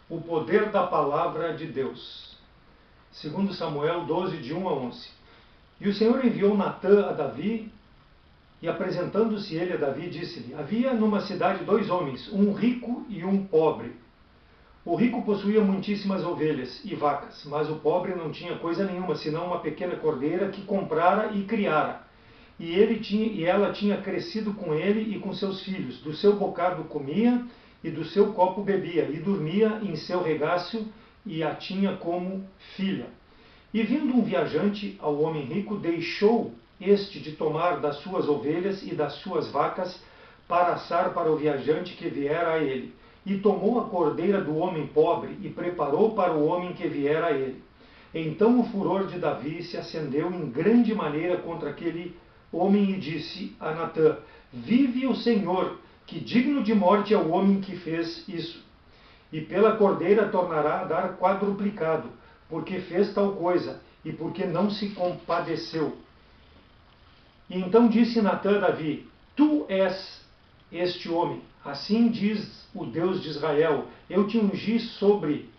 O poder da palavra de Deus. Segundo Samuel 12, de 1 a 11. E o Senhor enviou Natã a Davi, e apresentando-se ele a Davi, disse-lhe: havia numa cidade 2 homens, um rico e um pobre. O rico possuía muitíssimas ovelhas e vacas, mas o pobre não tinha coisa nenhuma, senão uma pequena cordeira que comprara e criara. E ela tinha crescido com ele e com seus filhos. Do seu bocado comia, e do seu copo bebia, e dormia em seu regaço, e a tinha como filha. E vindo um viajante ao homem rico, deixou este de tomar das suas ovelhas e das suas vacas, para assar para o viajante que viera a ele. E tomou a cordeira do homem pobre, e preparou para o homem que viera a ele. Então o furor de Davi se acendeu em grande maneira contra aquele homem, e disse a Natã: vive o Senhor, que digno de morte é o homem que fez isso. E pela cordeira tornará a dar quadruplicado, porque fez tal coisa, e porque não se compadeceu. E então disse Natã a Davi: tu és este homem. Assim diz o Deus de Israel: eu te ungi sobre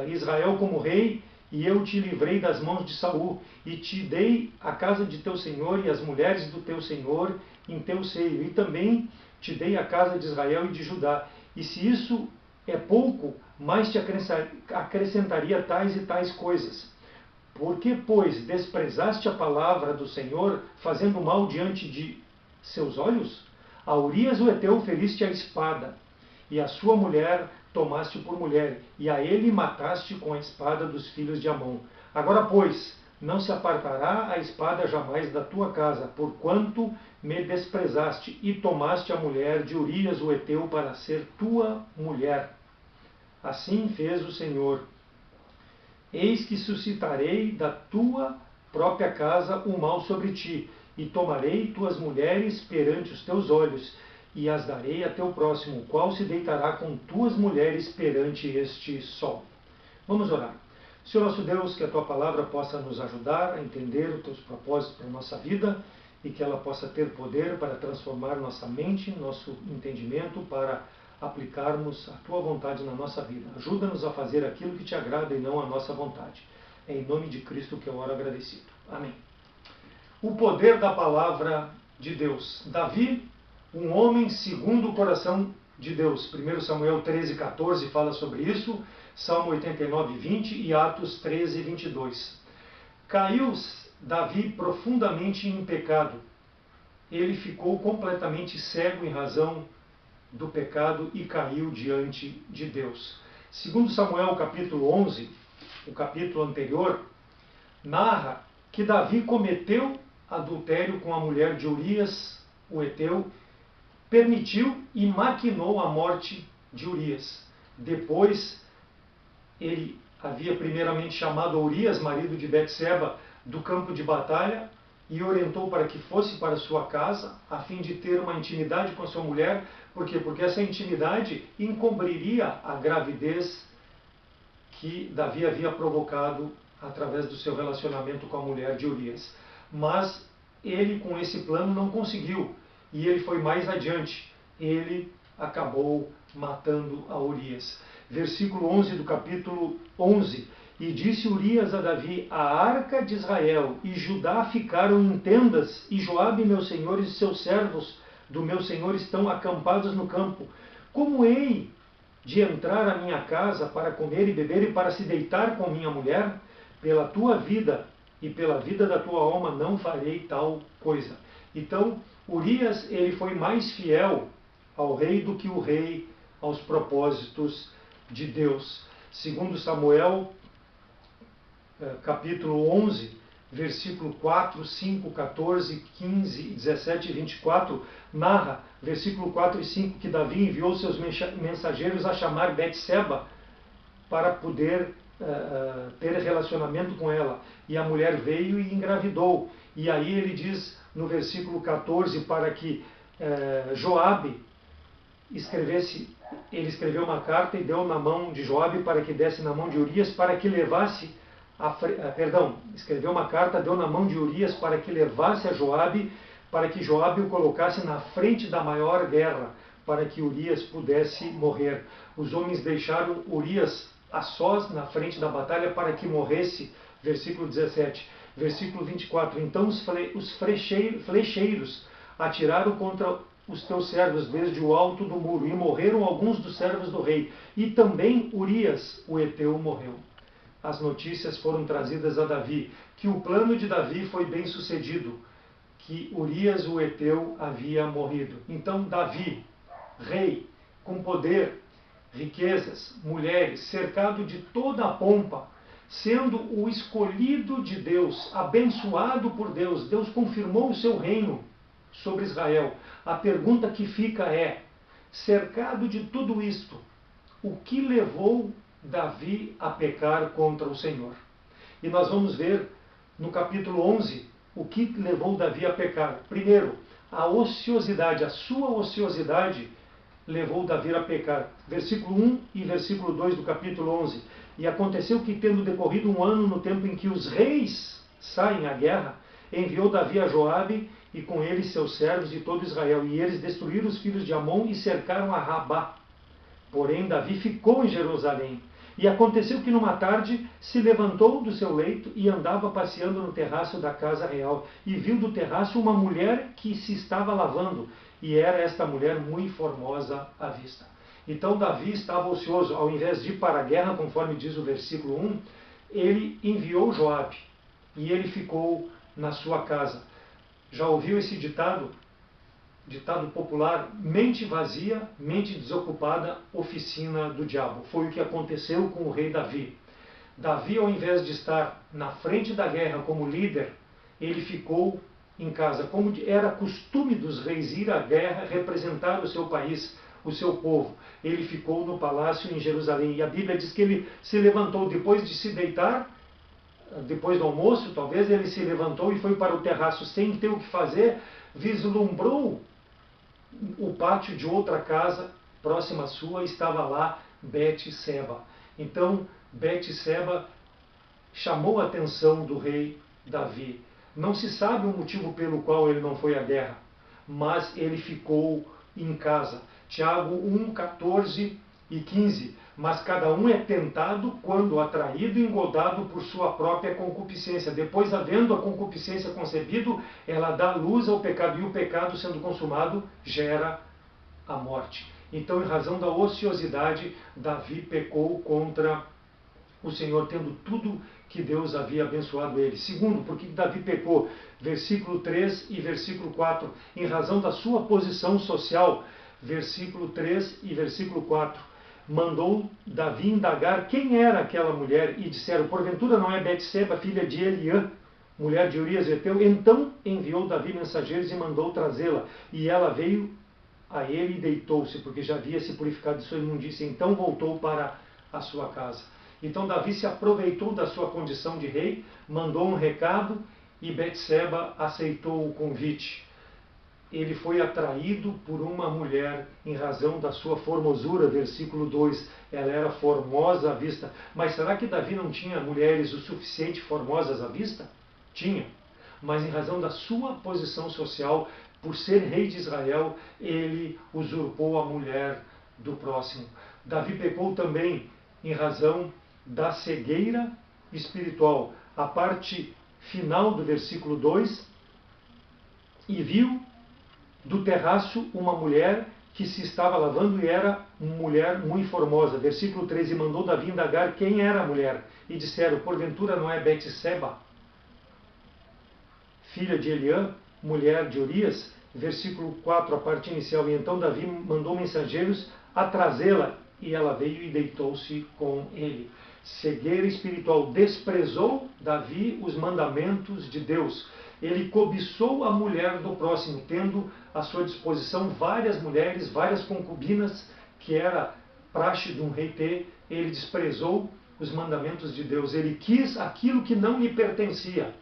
Israel como rei, e eu te livrei das mãos de Saul, e te dei a casa de teu senhor e as mulheres do teu senhor em teu seio, e também te dei a casa de Israel e de Judá. E se isso é pouco, mais te acrescentaria tais e tais coisas. Porque, pois, desprezaste a palavra do Senhor, fazendo mal diante de seus olhos? A Urias o Heteu feriste a espada, e a sua mulher tomaste por mulher, e a ele mataste com a espada dos filhos de Amon. Agora, pois, não se apartará a espada jamais da tua casa, porquanto me desprezaste, e tomaste a mulher de Urias o Heteu para ser tua mulher. Assim fez o Senhor. Eis que suscitarei da tua própria casa o mal sobre ti, e tomarei tuas mulheres perante os teus olhos, e as darei a teu próximo, o qual se deitará com tuas mulheres perante este sol. Vamos orar. Senhor nosso Deus, que a tua palavra possa nos ajudar a entender os teus propósitos para a nossa vida, e que ela possa ter poder para transformar nossa mente, nosso entendimento, para aplicarmos a tua vontade na nossa vida. Ajuda-nos a fazer aquilo que te agrada e não a nossa vontade. É em nome de Cristo que eu oro agradecido. Amém. O poder da palavra de Deus. Davi, um homem segundo o coração de Deus. 1 Samuel 13, 14 fala sobre isso, Salmo 89, 20 e Atos 13, 22. Caiu Davi profundamente em pecado. Ele ficou completamente cego em razão do pecado e caiu diante de Deus. Segundo Samuel capítulo 11, o capítulo anterior, narra que Davi cometeu adultério com a mulher de Urias, o Heteu, permitiu e maquinou a morte de Urias. Depois, ele havia primeiramente chamado Urias, marido de Betseba, do campo de batalha, e orientou para que fosse para sua casa, a fim de ter uma intimidade com a sua mulher. Por quê? Porque essa intimidade encobriria a gravidez que Davi havia provocado através do seu relacionamento com a mulher de Urias. Mas ele, com esse plano, não conseguiu, e ele foi mais adiante. Ele acabou matando a Urias. Versículo 11 do capítulo 11. E disse Urias a Davi: a arca de Israel e Judá ficaram em tendas, e Joabe, meu senhor, e seus servos do meu senhor estão acampados no campo. Como hei de entrar à minha casa para comer e beber e para se deitar com minha mulher? Pela tua vida e pela vida da tua alma não farei tal coisa. Então, Urias, ele foi mais fiel ao rei do que o rei aos propósitos de Deus. Segundo Samuel, capítulo 11, versículo 4, 5, 14, 15, 17 e 24, narra, versículo 4 e 5, que Davi enviou seus mensageiros a chamar Betseba para poder ter relacionamento com ela. E a mulher veio e engravidou. E aí ele diz no versículo 14 para que Joabe escrevesse, ele escreveu uma carta e deu na mão de Joabe para que desse na mão de Urias para que levasse escreveu uma carta, deu na mão de Urias para que levasse a Joabe, para que Joabe o colocasse na frente da maior guerra, para que Urias pudesse morrer. Os homens deixaram Urias a sós na frente da batalha para que morresse. Versículo 17. Versículo 24. Então os flecheiros atiraram contra os teus servos desde o alto do muro, e morreram alguns dos servos do rei. E também Urias, o heteu, morreu. As notícias foram trazidas a Davi, que o plano de Davi foi bem sucedido, que Urias, o heteu, havia morrido. Então Davi, rei, com poder, riquezas, mulheres, cercado de toda a pompa, sendo o escolhido de Deus, abençoado por Deus, Deus confirmou o seu reino sobre Israel. A pergunta que fica é, cercado de tudo isto, o que levou Davi a pecar contra o Senhor? E nós vamos ver no capítulo 11 o que levou Davi a pecar. Primeiro, a ociosidade, a sua ociosidade levou Davi a pecar. Versículo 1 e versículo 2 do capítulo 11. E aconteceu que, tendo decorrido um ano no tempo em que os reis saem à guerra, enviou Davi a Joabe e com ele seus servos e todo Israel. E eles destruíram os filhos de Amon e cercaram a Rabá. Porém, Davi ficou em Jerusalém. E aconteceu que numa tarde se levantou do seu leito e andava passeando no terraço da casa real. E viu do terraço uma mulher que se estava lavando. E era esta mulher muito formosa à vista. Então Davi estava ocioso. Ao invés de ir para a guerra, conforme diz o versículo 1, ele enviou Joabe. E ele ficou na sua casa. Já ouviu esse ditado? Ditado popular: mente vazia, mente desocupada, oficina do diabo. Foi o que aconteceu com o rei Davi. Davi, ao invés de estar na frente da guerra como líder, ele ficou em casa. Como era costume dos reis ir à guerra, representar o seu país, o seu povo. Ele ficou no palácio em Jerusalém. E a Bíblia diz que ele se levantou depois de se deitar, depois do almoço, talvez, ele se levantou e foi para o terraço sem ter o que fazer, vislumbrou o pátio de outra casa próxima à sua, estava lá Betseba. Então Betseba chamou a atenção do rei Davi. Não se sabe o motivo pelo qual ele não foi à guerra, mas ele ficou em casa. Tiago 1, 14 e 15. Mas cada um é tentado quando atraído e engodado por sua própria concupiscência. Depois, havendo a concupiscência concebido, ela dá luz ao pecado, e o pecado, sendo consumado, gera a morte. Então, em razão da ociosidade, Davi pecou contra o Senhor, tendo tudo que Deus havia abençoado ele. Segundo, por que Davi pecou? Versículo 3 e versículo 4. Em razão da sua posição social, versículo 3 e versículo 4. Mandou Davi indagar quem era aquela mulher, e disseram: porventura não é Betseba, filha de Eliã, mulher de Urias heteu? Então enviou Davi mensageiros e mandou trazê-la, e ela veio a ele e deitou-se, porque já havia se purificado de sua imundícia. Então voltou para a sua casa. Então Davi se aproveitou da sua condição de rei, mandou um recado, e Betseba aceitou o convite. Ele foi atraído por uma mulher em razão da sua formosura, versículo 2. Ela era formosa à vista. Mas será que Davi não tinha mulheres o suficiente formosas à vista? Tinha. Mas em razão da sua posição social, por ser rei de Israel, ele usurpou a mulher do próximo. Davi pecou também em razão da cegueira espiritual. A parte final do versículo 2. E viu do terraço uma mulher que se estava lavando, e era uma mulher muito formosa. Versículo 13. Mandou Davi indagar quem era a mulher. E disseram: porventura não é Betseba, filha de Eliã, mulher de Urias? Versículo 4, a parte inicial. E então Davi mandou mensageiros a trazê-la, e ela veio e deitou-se com ele. Cegueira espiritual. Desprezou Davi os mandamentos de Deus. Ele cobiçou a mulher do próximo, tendo à sua disposição várias mulheres, várias concubinas, que era praxe de um rei ter. Ele desprezou os mandamentos de Deus. Ele quis aquilo que não lhe pertencia,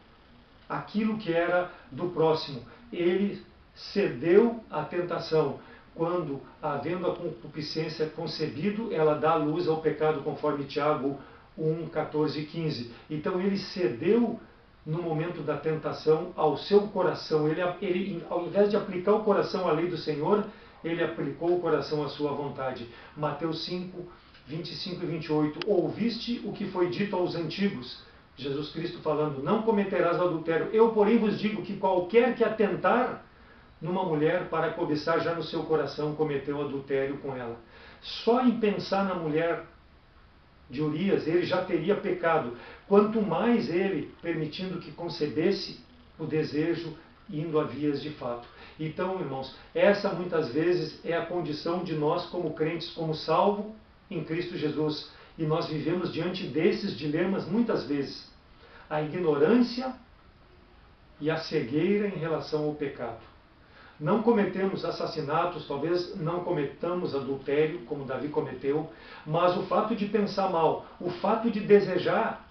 aquilo que era do próximo. Ele cedeu à tentação. Quando, havendo a concupiscência concebido, ela dá luz ao pecado, conforme Tiago 1, 14 e 15. Então ele cedeu no momento da tentação ao seu coração. Ele, ao invés de aplicar o coração à lei do Senhor, ele aplicou o coração à sua vontade. Mateus 5, 25 e 28. Ouviste o que foi dito aos antigos? Jesus Cristo falando, não cometerás adultério. Eu, porém, vos digo que qualquer que atentar numa mulher para cobiçar já no seu coração cometeu adultério com ela. Só em pensar na mulher de Urias, ele já teria pecado. Quanto mais ele permitindo que concebesse o desejo indo a vias de fato. Então, irmãos, essa muitas vezes é a condição de nós como crentes, como salvo em Cristo Jesus. E nós vivemos diante desses dilemas muitas vezes. A ignorância e a cegueira em relação ao pecado. Não cometemos assassinatos, talvez não cometamos adultério, como Davi cometeu, mas o fato de pensar mal, o fato de desejar,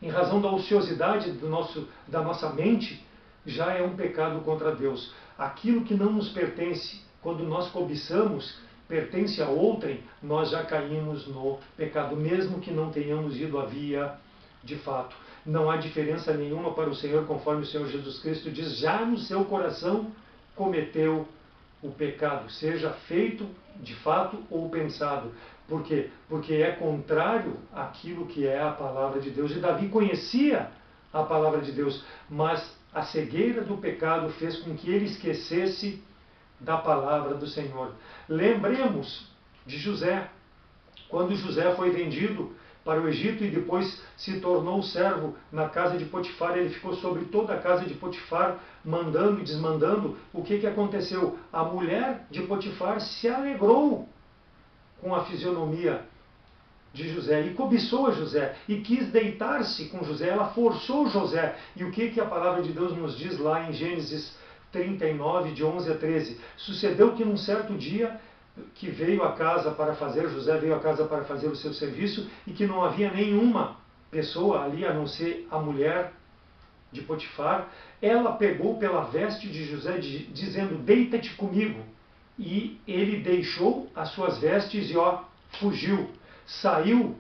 em razão da ociosidade da nossa mente, já é um pecado contra Deus. Aquilo que não nos pertence, quando nós cobiçamos, pertence a outrem, nós já caímos no pecado, mesmo que não tenhamos ido à via de fato. Não há diferença nenhuma para o Senhor, conforme o Senhor Jesus Cristo diz, já no seu coração cometeu o pecado, seja feito de fato ou pensado. Por quê? Porque é contrário àquilo que é a palavra de Deus. E Davi conhecia a palavra de Deus, mas a cegueira do pecado fez com que ele esquecesse da palavra do Senhor. Lembremos de José, quando José foi vendido para o Egito e depois se tornou servo na casa de Potifar, ele ficou sobre toda a casa de Potifar, mandando e desmandando. O que aconteceu? A mulher de Potifar se alegrou com a fisionomia de José e cobiçou a José e quis deitar-se com José, ela forçou José. E o que a palavra de Deus nos diz lá em Gênesis 39, de 11 a 13? Sucedeu que num certo dia que veio à casa para fazer, José veio à casa para fazer o seu serviço, e que não havia nenhuma pessoa ali a não ser a mulher de Potifar, ela pegou pela veste de José, dizendo, deita-te comigo. E ele deixou as suas vestes e fugiu, saiu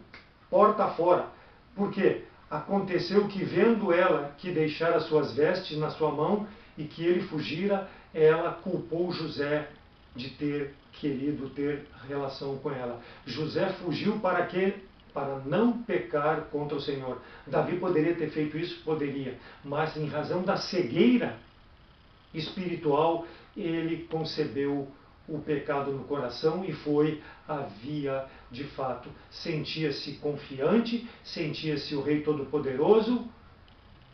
porta fora. Por quê? Aconteceu que, vendo ela que deixara as suas vestes na sua mão e que ele fugira, ela culpou José de ter querido ter relação com ela. José fugiu para quê? Para não pecar contra o Senhor. Davi poderia ter feito isso? Poderia. Mas em razão da cegueira espiritual, ele concebeu o pecado no coração e foi a via de fato. Sentia-se confiante, sentia-se o Rei Todo-Poderoso,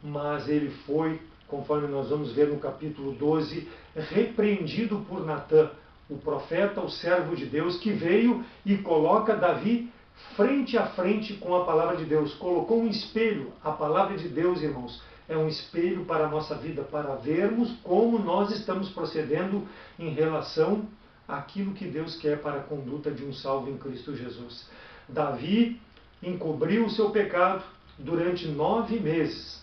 mas ele foi, conforme nós vamos ver no capítulo 12, repreendido por Natã, o profeta, o servo de Deus, que veio e coloca Davi frente a frente com a palavra de Deus. Colocou um espelho. A palavra de Deus, irmãos, é um espelho para a nossa vida, para vermos como nós estamos procedendo em relação àquilo que Deus quer para a conduta de um salvo em Cristo Jesus. Davi encobriu o seu pecado durante 9 meses.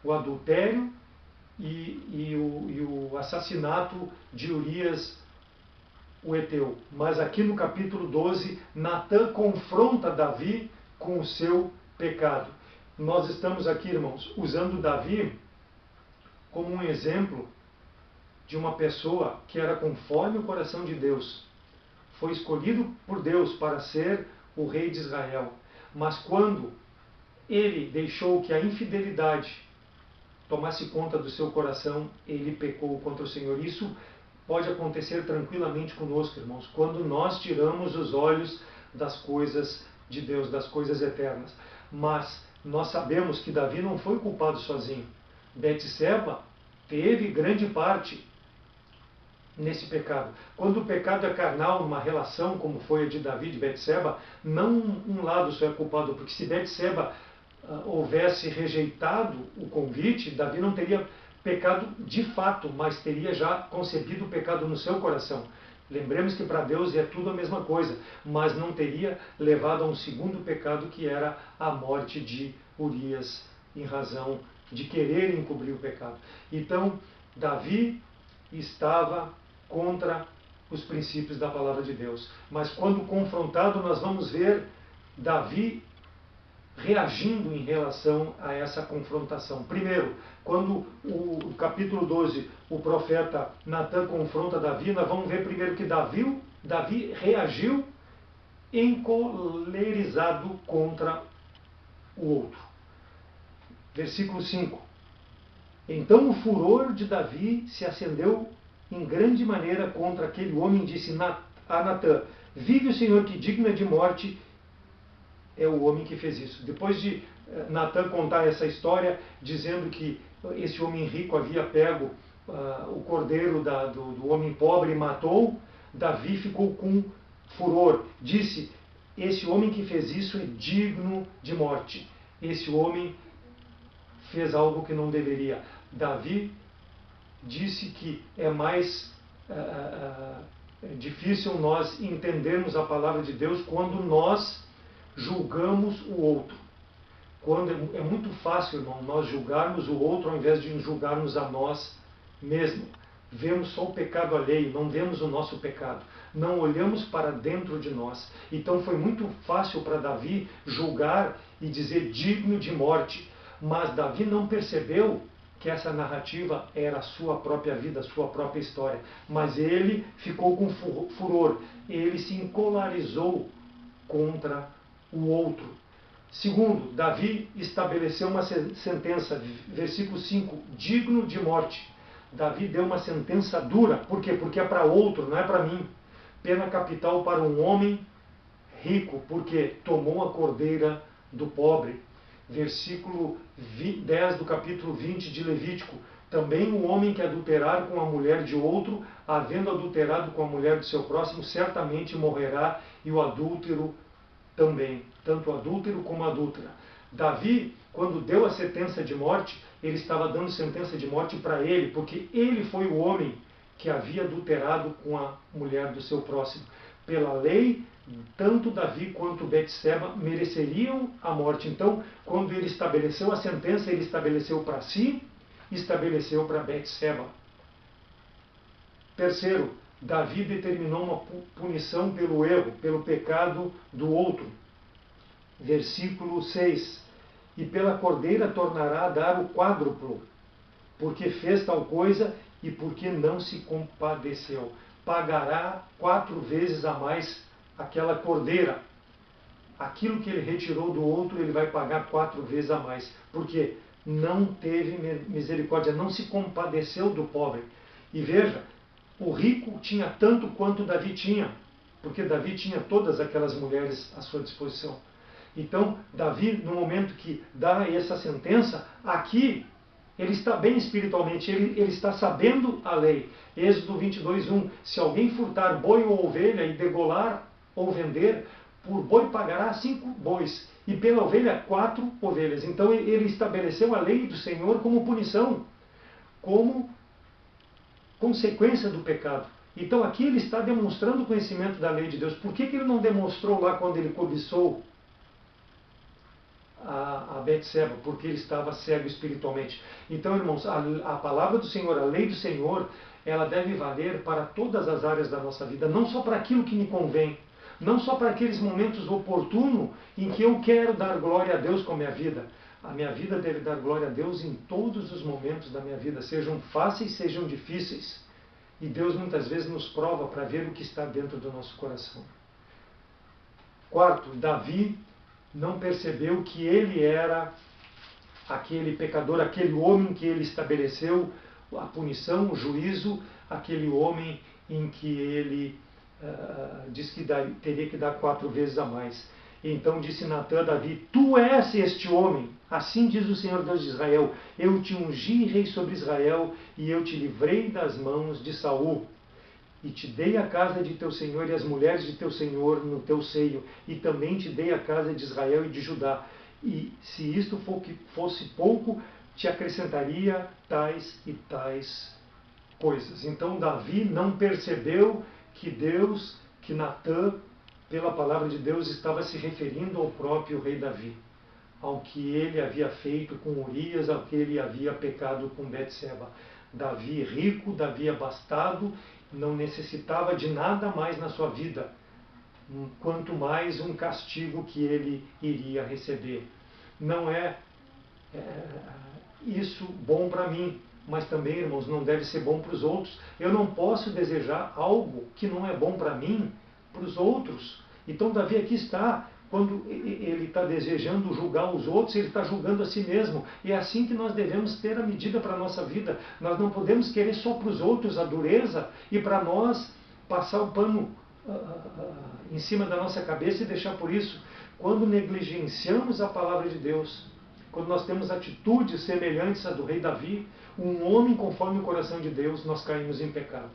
O adultério e o assassinato de Urias, o Eteu. Mas aqui no capítulo 12, Natã confronta Davi com o seu pecado. Nós estamos aqui, irmãos, usando Davi como um exemplo de uma pessoa que era conforme o coração de Deus. Foi escolhido por Deus para ser o rei de Israel. Mas quando ele deixou que a infidelidade tomasse conta do seu coração, ele pecou contra o Senhor. Isso pode acontecer tranquilamente conosco, irmãos, quando nós tiramos os olhos das coisas de Deus, das coisas eternas. Mas nós sabemos que Davi não foi culpado sozinho. Betseba teve grande parte nesse pecado. Quando o pecado é carnal, numa relação como foi a de Davi e de Betseba, não um lado só é culpado, porque se Betseba houvesse rejeitado o convite, Davi não teria pecado de fato, mas teria já concebido o pecado no seu coração. Lembremos que para Deus é tudo a mesma coisa, mas não teria levado a um segundo pecado, que era a morte de Urias, em razão de querer encobrir o pecado. Então, Davi estava contra os princípios da palavra de Deus. Mas quando confrontado, nós vamos ver Davi reagindo em relação a essa confrontação. Primeiro, quando o capítulo 12, o profeta Natan confronta Davi, nós vamos ver primeiro que Davi reagiu encolerizado contra o outro. Versículo 5. Então o furor de Davi se acendeu em grande maneira contra aquele homem, disse a Natan: vive o Senhor que digno é de morte é o homem que fez isso. Depois de Natan contar essa história, dizendo que esse homem rico havia pego o cordeiro do homem pobre e matou, Davi ficou com furor. Disse: esse homem que fez isso é digno de morte. Esse homem fez algo que não deveria. Davi disse que é mais difícil nós entendermos a palavra de Deus quando nós julgamos o outro. Quando é muito fácil, irmão, nós julgarmos o outro ao invés de julgarmos a nós mesmos. Vemos só o pecado alheio, não vemos o nosso pecado. Não olhamos para dentro de nós. Então foi muito fácil para Davi julgar e dizer digno de morte. Mas Davi não percebeu que essa narrativa era a sua própria vida, a sua própria história. Mas ele ficou com furor. Ele se encolarizou contra o outro. Segundo, Davi estabeleceu uma sentença, versículo 5, digno de morte. Davi deu uma sentença dura. Por quê? Porque é para outro, não é para mim. Pena capital para um homem rico, porque tomou a cordeira do pobre. Versículo 10 do capítulo 20 de Levítico. Também o homem que adulterar com a mulher de outro, havendo adulterado com a mulher do seu próximo, certamente morrerá, e o adúltero também, tanto o adúltero como a adúltera. Davi, quando deu a sentença de morte, ele estava dando sentença de morte para ele, porque ele foi o homem que havia adulterado com a mulher do seu próximo. Pela lei, tanto Davi quanto Betseba mereceriam a morte. Então, quando ele estabeleceu a sentença, ele estabeleceu para si, estabeleceu para Betseba. Terceiro, Davi determinou uma punição pelo erro, pelo pecado do outro. Versículo 6. E pela cordeira tornará a dar o quádruplo, porque fez tal coisa e porque não se compadeceu. Pagará 4 vezes a mais aquela cordeira. Aquilo que ele retirou do outro, ele vai pagar 4 vezes a mais. Porque não teve misericórdia, não se compadeceu do pobre. E veja, o rico tinha tanto quanto Davi tinha, porque Davi tinha todas aquelas mulheres à sua disposição. Então, Davi, no momento que dá essa sentença, aqui ele está bem espiritualmente, ele está sabendo a lei. Êxodo 22:1, se alguém furtar boi ou ovelha e degolar ou vender, por boi pagará 5 bois, e pela ovelha 4 ovelhas. Então ele estabeleceu a lei do Senhor como punição, como consequência do pecado. Então aqui ele está demonstrando o conhecimento da lei de Deus. Por que ele não demonstrou lá quando ele cobiçou a Betseba? Porque ele estava cego espiritualmente. Então, irmãos, a palavra do Senhor, a lei do Senhor, ela deve valer para todas as áreas da nossa vida, não só para aquilo que me convém, não só para aqueles momentos oportunos em que eu quero dar glória a Deus com a minha vida. A minha vida deve dar glória a Deus em todos os momentos da minha vida, sejam fáceis, sejam difíceis. E Deus muitas vezes nos prova para ver o que está dentro do nosso coração. Quarto, Davi não percebeu que ele era aquele pecador, aquele homem que ele estabeleceu a punição, o juízo, aquele homem em que ele diz que teria que dar 4 vezes a mais. Então disse Natan a Davi: tu és este homem, assim diz o Senhor Deus de Israel, eu te ungi rei sobre Israel, e eu te livrei das mãos de Saul, e te dei a casa de teu Senhor e as mulheres de teu Senhor no teu seio, e também te dei a casa de Israel e de Judá. E se isto fosse pouco, te acrescentaria tais e tais coisas. Então Davi não percebeu que Natan, pela palavra de Deus, estava se referindo ao próprio rei Davi, ao que ele havia feito com Urias, ao que ele havia pecado com Betseba. Davi rico, Davi abastado, não necessitava de nada mais na sua vida, quanto mais um castigo que ele iria receber. não é isso bom para mim, mas também, irmãos, não deve ser bom para os outros. Eu não posso desejar algo que não é bom para mim, para os outros. Então Davi aqui está, quando ele está desejando julgar os outros, ele está julgando a si mesmo. E é assim que nós devemos ter a medida para a nossa vida. Nós não podemos querer só para os outros a dureza e para nós passar o pano em cima da nossa cabeça e deixar por isso. Quando negligenciamos a palavra de Deus, quando nós temos atitudes semelhantes à do rei Davi, um homem conforme o coração de Deus, nós caímos em pecado.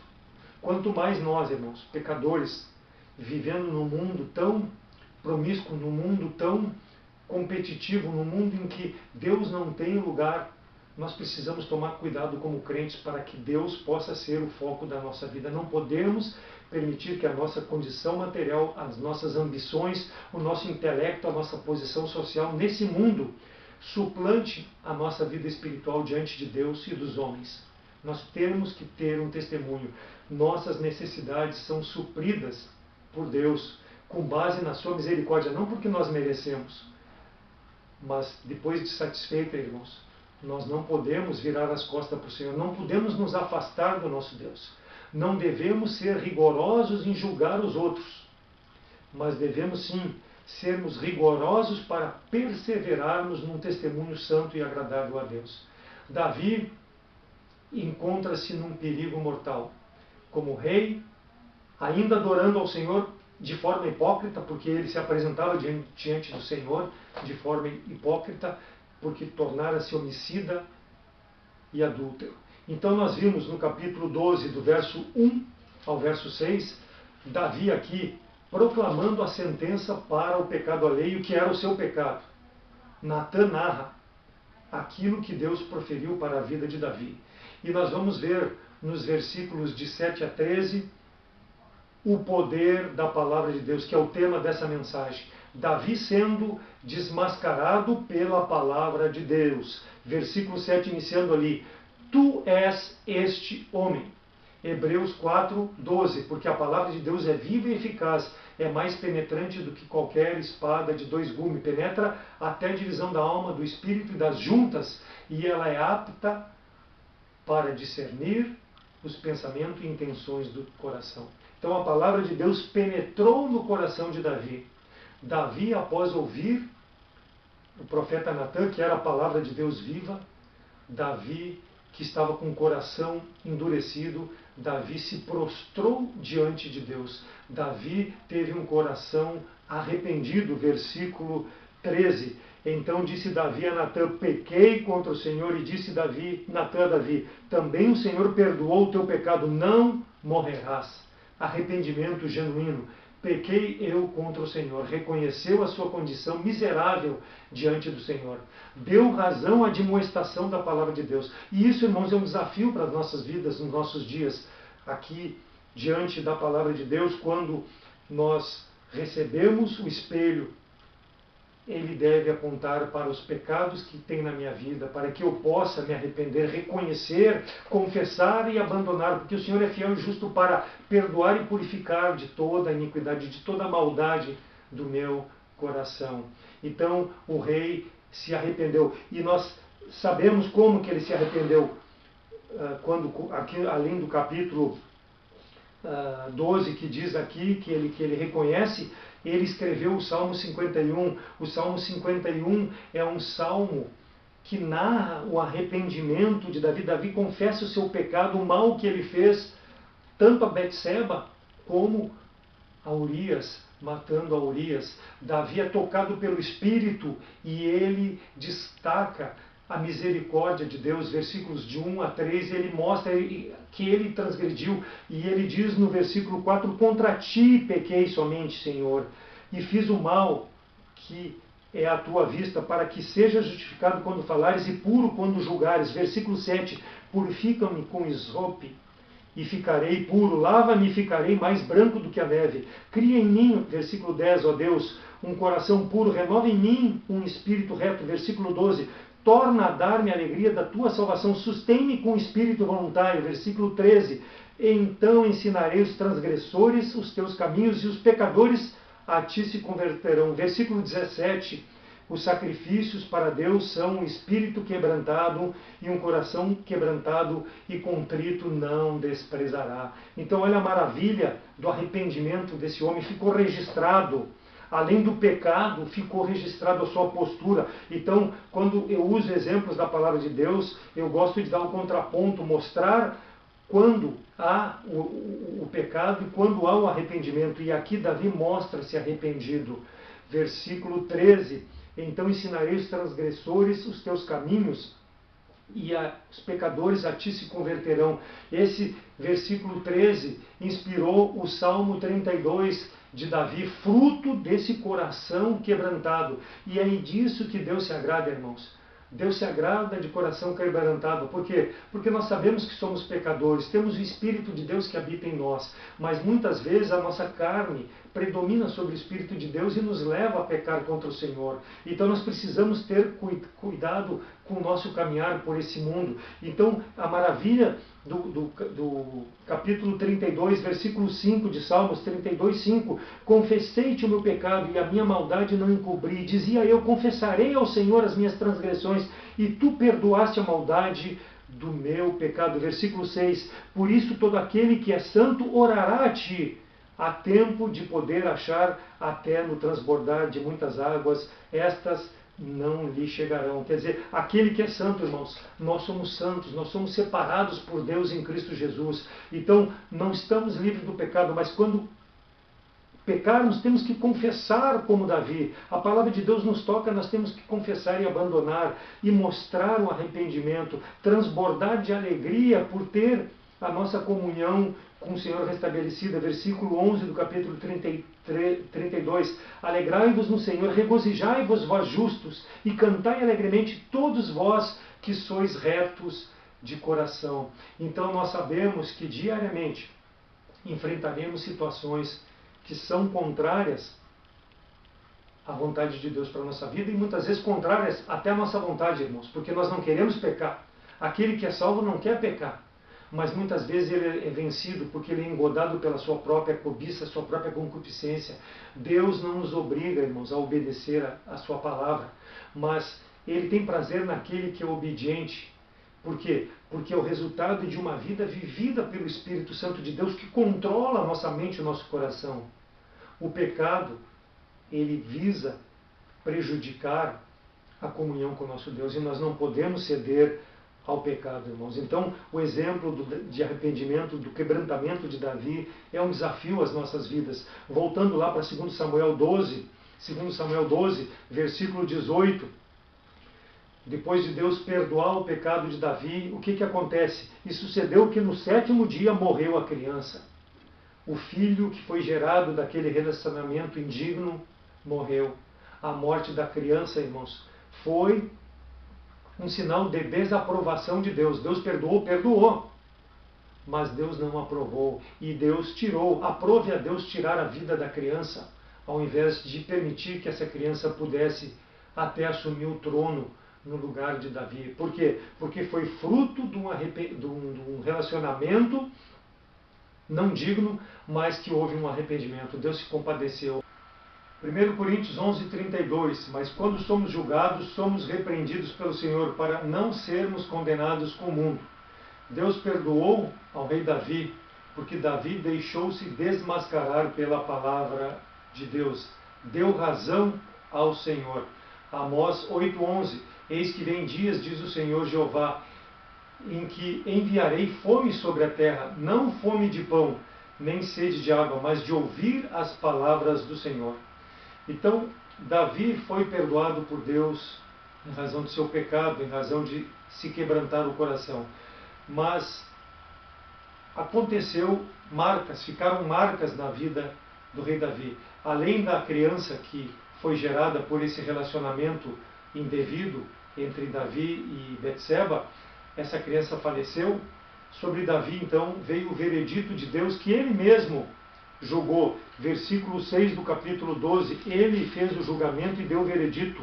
Quanto mais nós, irmãos, pecadores, vivendo num mundo tão promíscuo, num mundo tão competitivo, num mundo em que Deus não tem lugar, nós precisamos tomar cuidado como crentes para que Deus possa ser o foco da nossa vida. Não podemos permitir que a nossa condição material, as nossas ambições, o nosso intelecto, a nossa posição social nesse mundo suplante a nossa vida espiritual diante de Deus e dos homens. Nós temos que ter um testemunho. Nossas necessidades são supridas por Deus, com base na sua misericórdia, não porque nós merecemos, mas depois de satisfeita, irmãos, nós não podemos virar as costas para o Senhor, não podemos nos afastar do nosso Deus. Não devemos ser rigorosos em julgar os outros, mas devemos sim sermos rigorosos para perseverarmos num testemunho santo e agradável a Deus. Davi encontra-se num perigo mortal. Como rei, ainda adorando ao Senhor de forma hipócrita, porque ele se apresentava diante do Senhor de forma hipócrita, porque tornara-se homicida e adúltero. Então nós vimos no capítulo 12, do verso 1 ao verso 6, Davi aqui proclamando a sentença para o pecado alheio, que era o seu pecado. Natã narra aquilo que Deus proferiu para a vida de Davi. E nós vamos ver nos versículos de 7 a 13 o poder da palavra de Deus, que é o tema dessa mensagem. Davi sendo desmascarado pela palavra de Deus. Versículo 7 iniciando ali: Tu és este homem. Hebreus 4, 12, porque a palavra de Deus é viva e eficaz, é mais penetrante do que qualquer espada de dois gumes, penetra até a divisão da alma, do espírito e das juntas, e ela é apta para discernir os pensamentos e intenções do coração. Então a palavra de Deus penetrou no coração de Davi. Davi, após ouvir o profeta Natã, que era a palavra de Deus viva, Davi, que estava com o coração endurecido, Davi se prostrou diante de Deus. Davi teve um coração arrependido, versículo 13. Então disse Davi a Natã: pequei contra o Senhor, e disse Natã a Davi: também o Senhor perdoou o teu pecado, não morrerás. Arrependimento genuíno. Pequei eu contra o Senhor. Reconheceu a sua condição miserável diante do Senhor. Deu razão à admoestação da palavra de Deus. E isso, irmãos, é um desafio para as nossas vidas, nos nossos dias, aqui diante da palavra de Deus, quando nós recebemos o espelho. Ele deve apontar para os pecados que tem na minha vida, para que eu possa me arrepender, reconhecer, confessar e abandonar, porque o Senhor é fiel e justo para perdoar e purificar de toda a iniquidade, de toda a maldade do meu coração. Então o rei se arrependeu, e nós sabemos como que ele se arrependeu, quando aqui, além do capítulo 12, que diz aqui que ele reconhece, ele escreveu o Salmo 51. O Salmo 51 é um salmo que narra o arrependimento de Davi. Davi confessa o seu pecado, o mal que ele fez, tanto a Betseba como a Urias, matando a Urias. Davi é tocado pelo Espírito e ele destaca a misericórdia de Deus. Versículos de 1 a 3, ele mostra que ele transgrediu, e ele diz no versículo 4: contra ti pequei somente, Senhor, e fiz o mal que é à tua vista, para que seja justificado quando falares e puro quando julgares. Versículo 7, purifica-me com isope e ficarei puro, lava-me e ficarei mais branco do que a neve. Cria em mim, versículo 10, ó Deus, um coração puro, renova em mim um espírito reto. Versículo 12, torna a dar-me a alegria da tua salvação, sustém-me com espírito voluntário. Versículo 13, então ensinarei os transgressores os teus caminhos, e os pecadores a ti se converterão. Versículo 17, os sacrifícios para Deus são um espírito quebrantado e um coração quebrantado e contrito não desprezará. Então olha a maravilha do arrependimento desse homem, ficou registrado. Além do pecado, ficou registrado a sua postura. Então, quando eu uso exemplos da palavra de Deus, eu gosto de dar um contraponto, mostrar quando há o pecado e quando há o arrependimento. E aqui Davi mostra-se arrependido. Versículo 13. Então ensinarei os transgressores os teus caminhos, e os pecadores a ti se converterão. Esse versículo 13 inspirou o Salmo 32 de Davi, fruto desse coração quebrantado. E é disso que Deus se agrada, irmãos. Deus se agrada de coração quebrantado. Por quê? Porque nós sabemos que somos pecadores, temos o Espírito de Deus que habita em nós, mas muitas vezes a nossa carne predomina sobre o Espírito de Deus e nos leva a pecar contra o Senhor. Então nós precisamos ter cuidado com o nosso caminhar por esse mundo. Então a maravilha do capítulo 32, versículo 5 de Salmos 32, 5. Confessei-te o meu pecado e a minha maldade não encobri. Dizia eu, confessarei ao Senhor as minhas transgressões e tu perdoaste a maldade do meu pecado. Versículo 6. Por isso todo aquele que é santo orará a ti. Há tempo de poder achar até no transbordar de muitas águas, estas não lhe chegarão. Quer dizer, aquele que é santo, irmãos, nós somos santos, nós somos separados por Deus em Cristo Jesus. Então, não estamos livres do pecado, mas quando pecarmos, temos que confessar como Davi. A palavra de Deus nos toca, nós temos que confessar e abandonar, e mostrar o arrependimento, transbordar de alegria por ter a nossa comunhão com o Senhor restabelecida. Versículo 11 do capítulo 32. Alegrai-vos no Senhor, regozijai-vos vós justos, e cantai alegremente todos vós que sois retos de coração. Então nós sabemos que diariamente enfrentaremos situações que são contrárias à vontade de Deus para a nossa vida, e muitas vezes contrárias até à nossa vontade, irmãos, porque nós não queremos pecar. Aquele que é salvo não quer pecar, mas muitas vezes ele é vencido porque ele é engodado pela sua própria cobiça, sua própria concupiscência. Deus não nos obriga, irmãos, a obedecer a sua palavra, mas ele tem prazer naquele que é obediente. Por quê? Porque é o resultado de uma vida vivida pelo Espírito Santo de Deus que controla a nossa mente e o nosso coração. O pecado, ele visa prejudicar a comunhão com o nosso Deus, e nós não podemos ceder ao pecado, irmãos. Então, o exemplo de arrependimento, do quebrantamento de Davi é um desafio às nossas vidas. Voltando lá para 2 Samuel 12, versículo 18, depois de Deus perdoar o pecado de Davi, o que acontece? E sucedeu que no 7º dia morreu a criança. O filho que foi gerado daquele relacionamento indigno morreu. A morte da criança, irmãos, foi um sinal de desaprovação de Deus. Deus perdoou, mas Deus não aprovou. E Deus tirou. Aprove a Deus tirar a vida da criança, ao invés de permitir que essa criança pudesse até assumir o trono no lugar de Davi. Por quê? Porque foi fruto de um relacionamento não digno, mas que houve um arrependimento. Deus se compadeceu. 1 Coríntios 11:32. Mas quando somos julgados, somos repreendidos pelo Senhor, para não sermos condenados com o mundo. Deus perdoou ao rei Davi, porque Davi deixou-se desmascarar pela palavra de Deus. Deu razão ao Senhor. Amós 8:11. Eis que vem dias, diz o Senhor Jeová, em que enviarei fome sobre a terra, não fome de pão, nem sede de água, mas de ouvir as palavras do Senhor. Então, Davi foi perdoado por Deus em razão do seu pecado, em razão de se quebrantar o coração. Mas ficaram marcas na vida do rei Davi. Além da criança que foi gerada por esse relacionamento indevido entre Davi e Betseba, essa criança faleceu. Sobre Davi, então, veio o veredito de Deus que ele mesmo julgou. Versículo 6 do capítulo 12. Ele fez o julgamento e deu o veredito.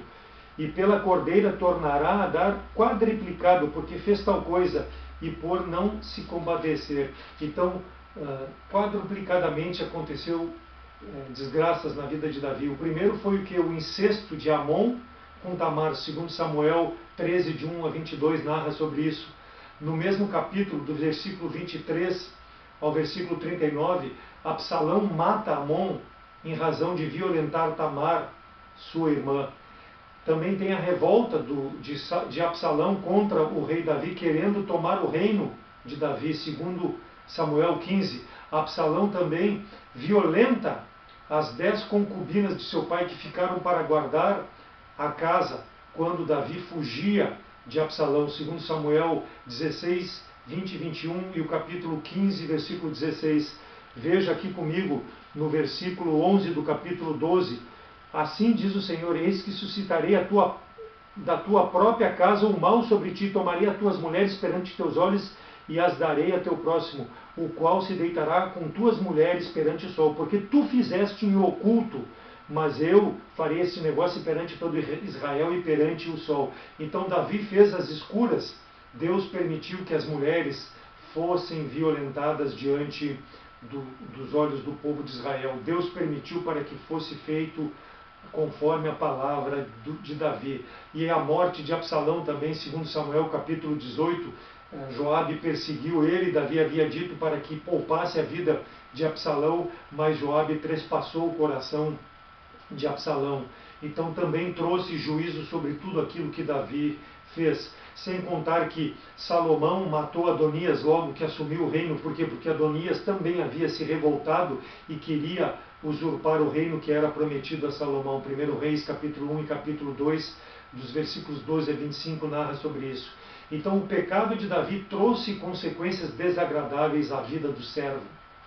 E pela cordeira tornará a dar quadriplicado, porque fez tal coisa, e por não se compadecer. Então, quadruplicadamente aconteceu desgraças na vida de Davi. O primeiro foi o incesto de Amon com Tamar. Segundo Samuel 13, de 1 a 22, narra sobre isso. No mesmo capítulo, do versículo 23 ao versículo 39, Absalão mata Amon em razão de violentar Tamar, sua irmã. Também tem a revolta de Absalão contra o rei Davi, querendo tomar o reino de Davi, segundo Samuel 15. Absalão também violenta as 10 concubinas de seu pai que ficaram para guardar a casa quando Davi fugia de Absalão, segundo Samuel 16, 20 e 21 e o capítulo 15, versículo 16. Veja aqui comigo no versículo 11 do capítulo 12. Assim diz o Senhor, eis que suscitarei da tua própria casa o mal sobre ti, tomarei as tuas mulheres perante teus olhos e as darei a teu próximo, o qual se deitará com tuas mulheres perante o sol, porque tu fizeste em oculto, mas eu farei esse negócio perante todo Israel e perante o sol. Então Davi fez as escuras, Deus permitiu que as mulheres fossem violentadas diante dos olhos do povo de Israel. Deus permitiu para que fosse feito conforme a palavra de Davi. E a morte de Absalão também, segundo Samuel capítulo 18, Joabe perseguiu ele, Davi havia dito para que poupasse a vida de Absalão, mas Joabe trespassou o coração de Absalão. Então também trouxe juízo sobre tudo aquilo que Davi fez. Sem contar que Salomão matou Adonias logo que assumiu o reino. Por quê? Porque Adonias também havia se revoltado e queria usurpar o reino que era prometido a Salomão. 1 Reis capítulo 1 e capítulo 2, dos versículos 12 a 25, narra sobre isso. Então o pecado de Davi trouxe consequências desagradáveis à vida do servo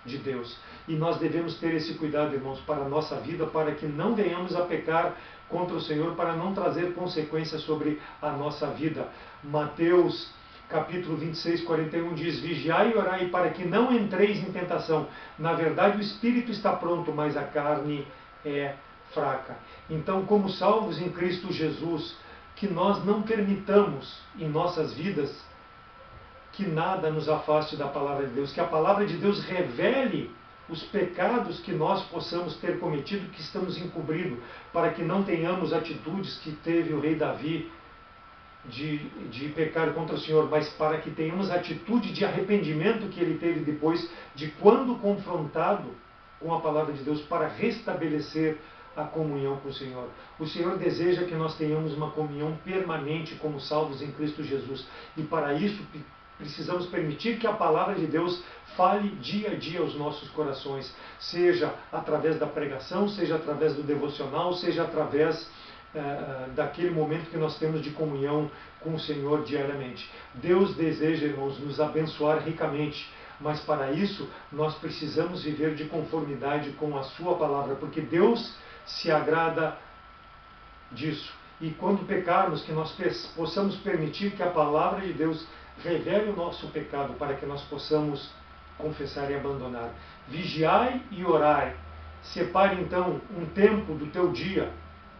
de Deus. E nós devemos ter esse cuidado, irmãos, para a nossa vida, para que não venhamos a pecar contra o Senhor, para não trazer consequências sobre a nossa vida. Mateus capítulo 26, 41 diz, vigiai e orai para que não entreis em tentação. Na verdade o espírito está pronto, mas a carne é fraca. Então, como salvos em Cristo Jesus, que nós não permitamos em nossas vidas que nada nos afaste da palavra de Deus, que a palavra de Deus revele os pecados que nós possamos ter cometido, que estamos encobrindo, para que não tenhamos atitudes que teve o rei Davi de pecar contra o Senhor, mas para que tenhamos atitude de arrependimento que ele teve depois de quando confrontado com a palavra de Deus, para restabelecer a comunhão com o Senhor. O Senhor deseja que nós tenhamos uma comunhão permanente como salvos em Cristo Jesus, e para isso precisamos permitir que a palavra de Deus fale dia a dia aos nossos corações, seja através da pregação, seja através do devocional, seja através daquele momento que nós temos de comunhão com o Senhor diariamente. Deus deseja, irmãos, nos abençoar ricamente, mas para isso nós precisamos viver de conformidade com a sua palavra, porque Deus se agrada disso. E quando pecarmos, que nós possamos permitir que a palavra de Deus revele o nosso pecado, para que nós possamos confessar e abandonar. Vigiai e orai. Separe então um tempo do teu dia,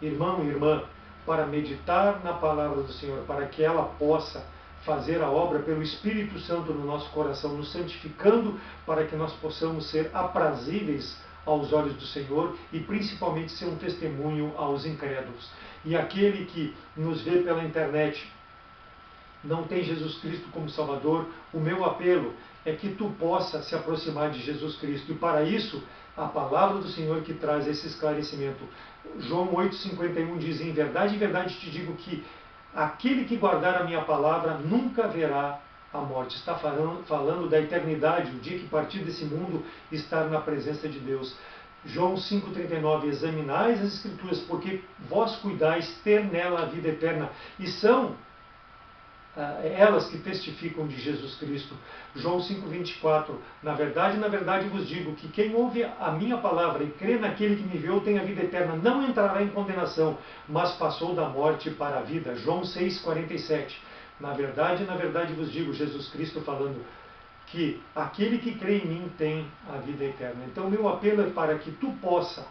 irmão e irmã, para meditar na palavra do Senhor, para que ela possa fazer a obra pelo Espírito Santo no nosso coração, nos santificando, para que nós possamos ser aprazíveis aos olhos do Senhor e principalmente ser um testemunho aos incrédulos. E aquele que nos vê pela internet não tem Jesus Cristo como Salvador, o meu apelo é que tu possa se aproximar de Jesus Cristo. E para isso, a palavra do Senhor que traz esse esclarecimento. João 8,51 diz, em verdade te digo que aquele que guardar a minha palavra nunca verá a morte. Está falando da eternidade, o dia que partir desse mundo estar na presença de Deus. João 5,39, examinais as Escrituras, porque vós cuidais ter nela a vida eterna, e são elas que testificam de Jesus Cristo. João 5,24, na verdade vos digo que quem ouve a minha palavra e crê naquele que me enviou tem a vida eterna, não entrará em condenação, mas passou da morte para a vida. João 6,47, na verdade vos digo, Jesus Cristo falando, que aquele que crê em mim tem a vida eterna. Então meu apelo é para que tu possa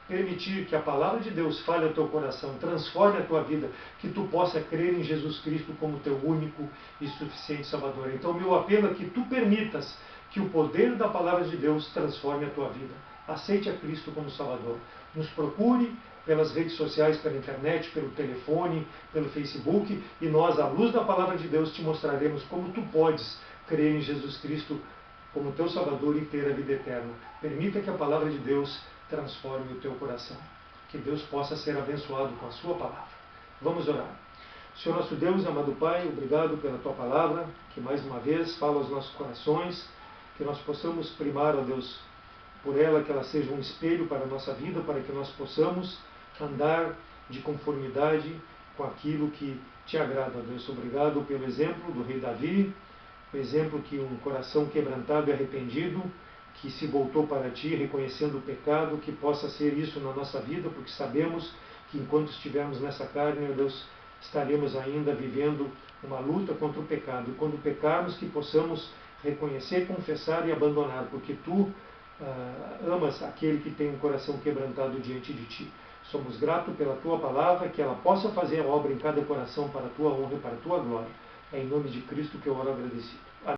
permitir que a palavra de Deus fale ao teu coração, transforme a tua vida, que tu possa crer em Jesus Cristo como teu único e suficiente Salvador. Então meu apelo é que tu permitas que o poder da palavra de Deus transforme a tua vida. aceite a Cristo como Salvador. Nos procure pelas redes sociais, pela internet, pelo telefone, pelo Facebook, e nós, à luz da palavra de Deus, te mostraremos como tu podes crer em Jesus Cristo como teu Salvador e ter a vida eterna. Permita que a palavra de Deus transforme o teu coração. Que Deus possa ser abençoado com a sua palavra. Vamos orar. Senhor nosso Deus, amado Pai, obrigado pela tua palavra, que mais uma vez fala aos nossos corações, que nós possamos primar, ó Deus, por ela, que ela seja um espelho para a nossa vida, para que nós possamos andar de conformidade com aquilo que te agrada, ó Deus. Obrigado pelo exemplo do rei Davi, o exemplo que um coração quebrantado e arrependido, que se voltou para ti, reconhecendo o pecado, que possa ser isso na nossa vida, porque sabemos que enquanto estivermos nessa carne, ó Deus, estaremos ainda vivendo uma luta contra o pecado. E quando pecarmos, que possamos reconhecer, confessar e abandonar, porque tu amas aquele que tem um coração quebrantado diante de ti. Somos gratos pela tua palavra, que ela possa fazer a obra em cada coração para a tua honra e para a tua glória. É em nome de Cristo que eu oro agradecido.